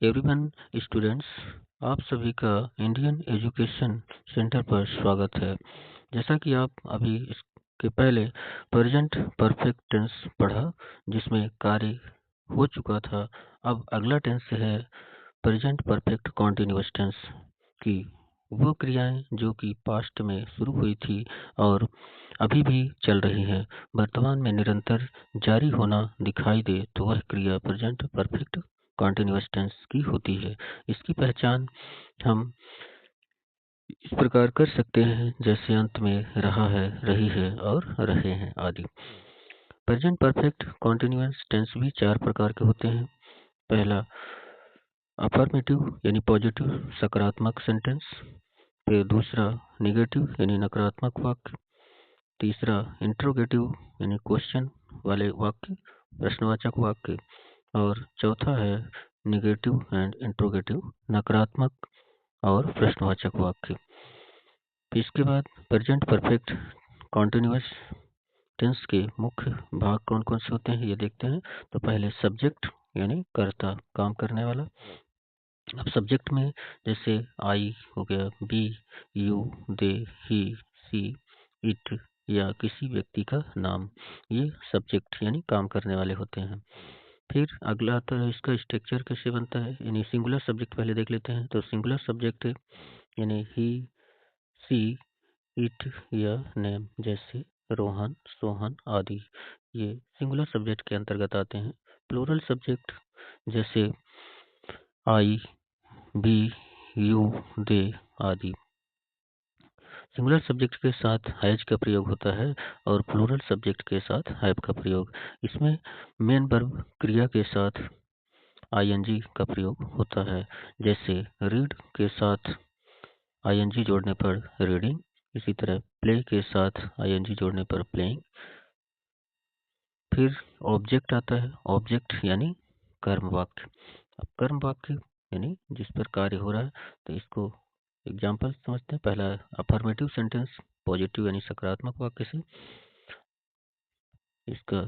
Everyone students, आप सभी का इंडियन एजुकेशन सेंटर पर स्वागत है। जैसा कि आप अभी इसके पहले प्रेजेंट परफेक्ट टेंस पढ़ा, जिसमें कार्य हो चुका था। अब अगला टेंस है प्रेजेंट परफेक्ट कॉन्टिन्यूअस टेंस की वो क्रियाएं जो कि पास्ट में शुरू हुई थी और अभी भी चल रही है, वर्तमान में निरंतर जारी होना दिखाई दे तो वह क्रिया प्रेजेंट परफेक्ट कॉन्टिन्यूअस टेंस की होती है। इसकी पहचान हम इस प्रकार कर सकते हैं जैसे अंत में रहा है, रही है और रहे हैं आदि। प्रेजेंट परफेक्ट कॉन्टिन्यूअस टेंस भी चार प्रकार के होते हैं। पहला अफर्मेटिव यानी पॉजिटिव सकारात्मक सेंटेंस, फिर दूसरा निगेटिव यानी नकारात्मक वाक्य, तीसरा इंट्रोगेटिव यानी क्वेश्चन वाले वाक्य, प्रश्नवाचक वाक्य, और चौथा है निगेटिव एंड इंट्रोगेटिव नकारात्मक और प्रश्नवाचक वाक्य। इसके बाद प्रेजेंट परफेक्ट कॉन्टिन्यूअस टेंस के मुख्य भाग कौन कौन से होते हैं ये देखते हैं। तो पहले सब्जेक्ट यानी कर्ता, काम करने वाला। अब सब्जेक्ट में जैसे आई हो गया, we, you, they, he, she, it या किसी व्यक्ति का नाम, ये सब्जेक्ट यानी काम करने वाले होते हैं। फिर अगला आता है इसका स्ट्रक्चर कैसे बनता है, यानी सिंगुलर सब्जेक्ट पहले देख लेते हैं। तो सिंगुलर सब्जेक्ट यानी ही, सी, इट या नेम, जैसे रोहन, सोहन आदि, ये सिंगुलर सब्जेक्ट के अंतर्गत आते हैं। प्लूरल सब्जेक्ट जैसे आई, बी, यू, दे आदि। सिंगुलर सब्जेक्ट के साथ हैज का प्रयोग होता है और प्लूरल सब्जेक्ट के साथ हैव का प्रयोग। इसमें मेन वर्ब क्रिया के साथ आईएनजी का प्रयोग होता है। जैसे रीड के साथ आईएनजी जोड़ने पर रीडिंग, इसी तरह प्ले के साथ आईएनजी जोड़ने पर प्लेइंग। फिर ऑब्जेक्ट आता है, ऑब्जेक्ट यानी कर्म वाक्य। अब कर्म वाक्य यानी जिस पर कार्य हो रहा है, तो इसको एग्जाम्पल समझते हैं। पहला अफर्मेटिव सेंटेंस, पॉजिटिव यानी सकारात्मक वाक्य से। इसका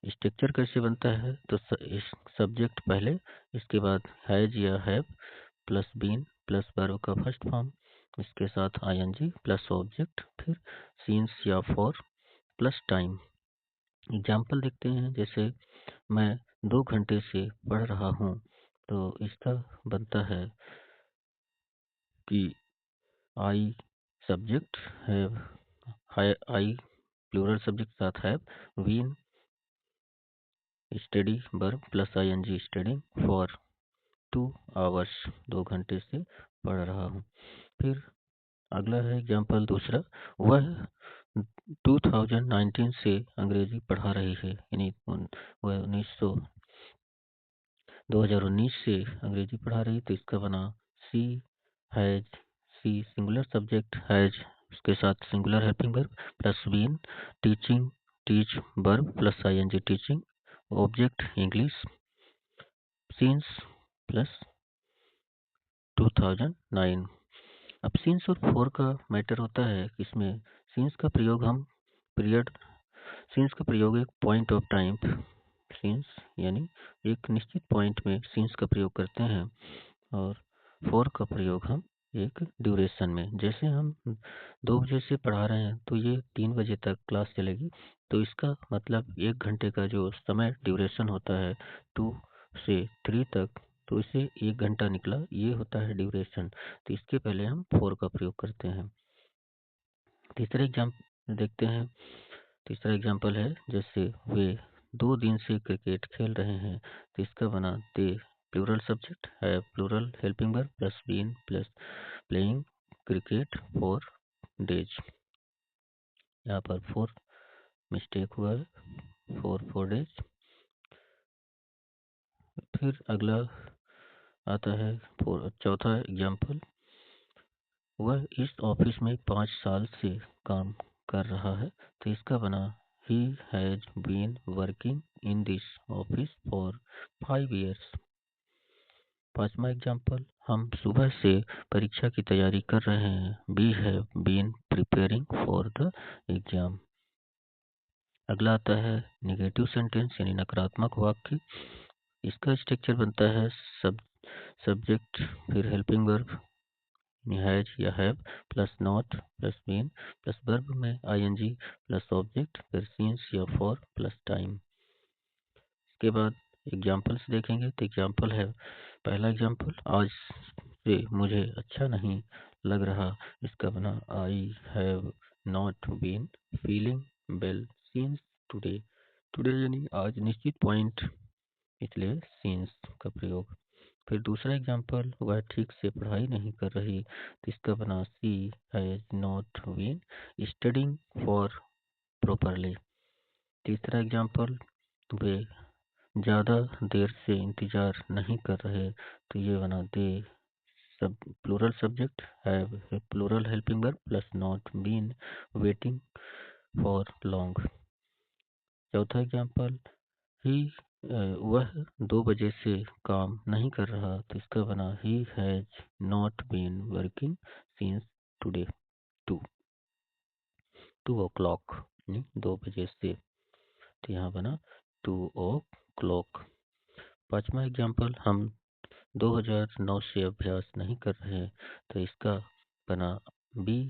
स्ट्रक्चर कैसे बनता है, तो इस सब्जेक्ट पहले, इसके बाद हैज या have plus been plus verb का फर्स्ट फॉर्म, इसके साथ आईएनजी प्लस ऑब्जेक्ट, फिर सीन्स या फॉर प्लस टाइम। एग्जाम्पल देखते हैं, जैसे मैं 2 घंटे से पढ़ रहा हूँ, तो इसका बनता है कि I subject, have I plural subject साथ have, been study verb plus ING studying, for 2 hours 2 घंटे से पढ़ रहा हूँ। फिर अगला है एग्जाम्पल दूसरा, वह 2019 से अंग्रेजी पढ़ा रही है, यानी वह 2019 से अंग्रेजी पढ़ा रही, तो इसका बना she has, she singular subject, has उसके साथ singular helping verb plus been, teaching teach verb plus ING teaching, object English, since plus 2009। अब सिंस और फॉर का मैटर होता है, इसमें सिंस का प्रयोग हम पीरियड, सिंस का प्रयोग एक पॉइंट ऑफ टाइम, सिंस यानी एक निश्चित पॉइंट में सिंस का प्रयोग करते हैं, और फॉर का प्रयोग हम एक ड्यूरेशन में, जैसे हम 2 बजे से पढ़ा रहे हैं तो ये 3 बजे तक क्लास चलेगी, तो इसका मतलब 1 घंटे का जो समय ड्यूरेशन होता है 2 से 3 तक, तो इसे 1 घंटा निकला, ये होता है ड्यूरेशन। तो इसके पहले हम फॉर का प्रयोग करते हैं। तीसरा एग्जाम्पल देखते हैं। तीसरा एग्जाम्पल है, जैसे वे 2 दिन से क्रिकेट खेल रहे हैं, तो इसका बना दे प्लूरल सब्जेक्ट है, plural helping verb plus been plus playing cricket for days. यहाँ पर 4 मिस्टेक हुआ है, 4 डेज। फिर अगला आता है चौथा एग्जाम्पल, वह इस ऑफिस में 5 साल से काम कर रहा है, तो इसका बना he has been working in this office for 5 years। पांचवा एग्जाम्पल, हम सुबह से परीक्षा की तैयारी कर रहे हैं, we have been preparing for the exam. अगला आता है निगेटिव सेंटेंस यानी नकारात्मक वाक्य। इसका स्ट्रक्चर बनता है सब्जेक्ट फिर हेल्पिंग वर्ब हैज या have plus not plus been plus verb में आईएनजी प्लस ऑब्जेक्ट फिर सीन्स या फॉर प्लस टाइम। इसके बाद एग्जाम्पल्स देखेंगे तो एग्जाम्पल है पहला एग्जाम्पल, आज से मुझे अच्छा नहीं लग रहा। इसका बना I have not been feeling well since today. Today यानी आज, निश्चित पॉइंट, इसलिए सिंस का प्रयोग। फिर दूसरा एग्जाम्पल, वह ठीक से पढ़ाई नहीं कर रही। तो इसका बना she has not been studying for properly. तीसरा एग्जाम्पल, वे ज़्यादा देर से इंतज़ार नहीं कर रहे। तो ये बना दे सब plural subject have plural helping verb plus not been waiting for long. चौथा एग्जाम्पल, ही वह 2 बजे से काम नहीं कर रहा। तो इसका बना he has not been working since today 2 o'clock, 2 बजे से। तो यहाँ बना 2 o'clock। पांचवा एग्जाम्पल, हम 2009 से अभ्यास नहीं कर रहे। तो इसका बना we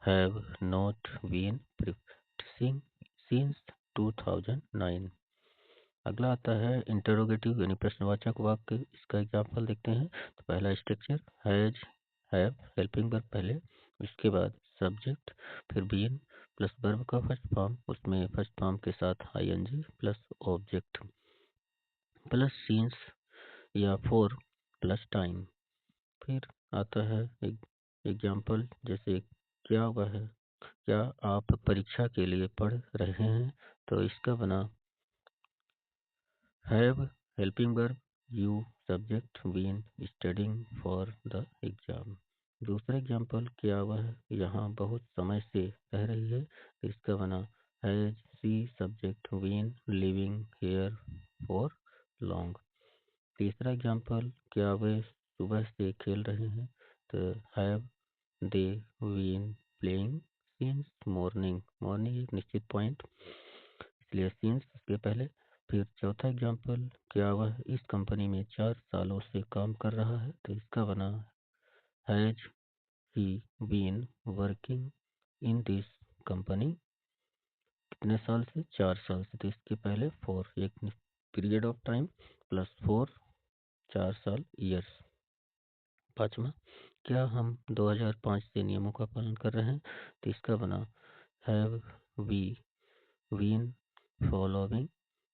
have not been practicing since 2009। अगला आता है इंटरोगेटिव यानी प्रश्नवाचक वाक्य। इसका एग्जाम्पल देखते हैं। तो पहला structure has have helping verb पहले, उसके बाद सब्जेक्ट फिर बीन प्लस वर्ब का फर्स्ट फॉर्म, उसमें फर्स्ट फॉर्म के साथ ING plus object plus since या फॉर प्लस टाइम। फिर आता है एग्जाम्पल, जैसे क्या हुआ है, क्या आप परीक्षा के लिए पढ़ रहे हैं। तो इसका बना have helping verb you subject been studying for the exam. दूसरा एग्जाम्पल, क्या वह यहाँ बहुत समय से रह रही है। तो इसका बना has she subject been living here for long. तीसरा एग्जाम्पल, क्या वे सुबह से खेल रहे हैं। तो have they been playing since morning. Morning एक निश्चित पॉइंट, इसलिए सिंस इसके पहले। फिर चौथा एग्जाम्पल, क्या वह इस कंपनी में 4 सालों से काम कर रहा है। तो इसका बना has he been working in this company कितने साल से, 4 साल से। तो इसके पहले फॉर एक पीरियड ऑफ टाइम प्लस 4 4 साल ईयर्स। पांचवा, क्या हम 2005 से नियमों का पालन कर रहे हैं। तो इसका बना have we been following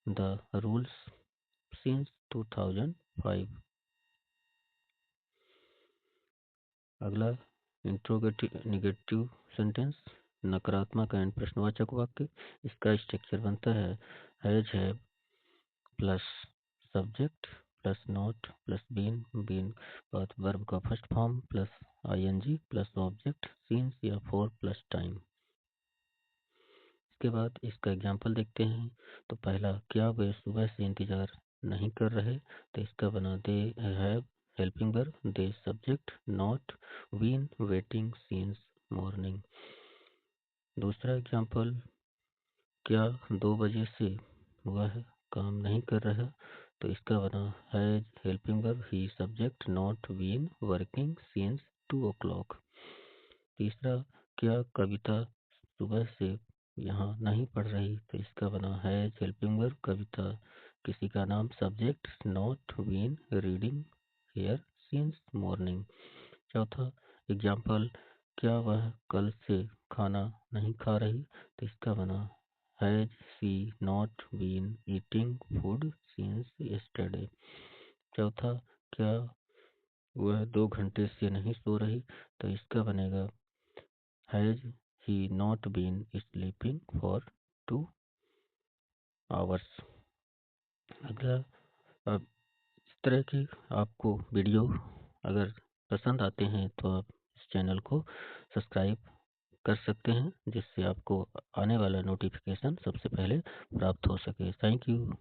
the rules since 2005। अगला इंट्रोगेटिव नेगेटिव सेंटेंस, नकारात्मक एंड प्रश्नवाचक वाक्य। इसका स्ट्रक्चर बनता है has have plus subject plus not plus been been बाद वर्ब का first form plus ING plus object since या फॉर प्लस टाइम। इसके बाद इसका एग्जाम्पल देखते हैं। तो पहला, क्या वे सुबह से इंतजार नहीं कर रहे। तो इसका बना they have helping verb they subject not been waiting since morning. दूसरा एग्जाम्पल, क्या 2 बजे से वह काम नहीं कर रहा। तो इसका बना has helping verb he subject not been working since 2 o'clock। तीसरा, क्या कविता सुबह से यहाँ नहीं पढ़ रही। तो इसका बना हैज हेल्पिंग वर्ब कविता किसी का नाम subject not been reading here since morning. चौथा एग्जाम्पल, क्या वह कल से खाना नहीं खा रही। तो इसका बना has she not been eating food since yesterday. चौथा, क्या वह 2 घंटे से नहीं सो रही। तो इसका बनेगा has he not been sleeping for 2 hours। अगला, अब इस तरह की आपको वीडियो अगर पसंद आते हैं तो आप इस चैनल को सब्सक्राइब कर सकते हैं, जिससे आपको आने वाला नोटिफिकेशन सबसे पहले प्राप्त हो सके। Thank you.